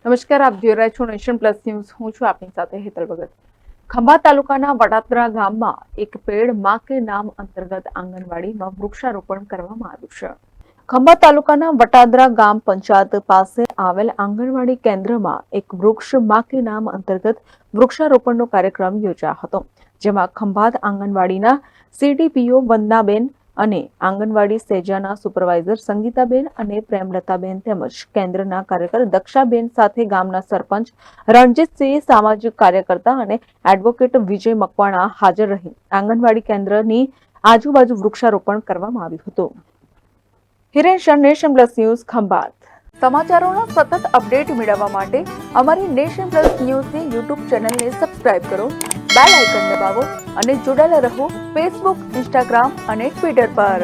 નમસ્કાર, આપ જોઈ રહ્યા છો નેશન પ્લસ ન્યૂઝ. હું છું આપની સાથે હેતલ ભગત. ખંભાત તાલુકાના વટાદરા ગામમાં એક પેડ માં કે નામ અંતર્ગત આંગણવાડીમાં વૃક્ષારોપણ કરવામાં આવ્યું છે. ખંભાત તાલુકાના વટાદરા ગામ પંચાયત પાસે આવેલ આંગણવાડી કેન્દ્રમાં એક વૃક્ષ માં કે નામ અંતર્ગત વૃક્ષારોપણનો કાર્યક્રમ યોજાયો હતો, જેમાં ખંભાત આંગણવાડીના સીડીપીઓ વંદનાબેન અને આંગણવાડી સેજાના સુપરવાઇઝર સંગીતાબેન અને પ્રેમલતાબેન તેમજ કેન્દ્રના કાર્યકર દક્ષાબેન સાથે ગામના સરપંચ રણજીતસિંહ, સામાજિક કાર્યકર્તા અને એડવોકેટ વિજય મકવાણા હાજર રહી આંગણવાડી કેન્દ્રની આજુબાજુ વૃક્ષારોપણ કરવામાં આવ્યું હતું. Hiren Shah, nation plus news, Khambhat. સમાચારોના સતત અપડેટ મેળવવા માટે અમારી નેશન પ્લસ ન્યૂઝની યુટ્યુબ ચેનલને સબસ્ક્રાઇબ કરો, બેલ આઇકન દબાવો અને જોડાયેલા રહો ફેસબુક, ઇન્સ્ટાગ્રામ અને ટ્વિટર પર.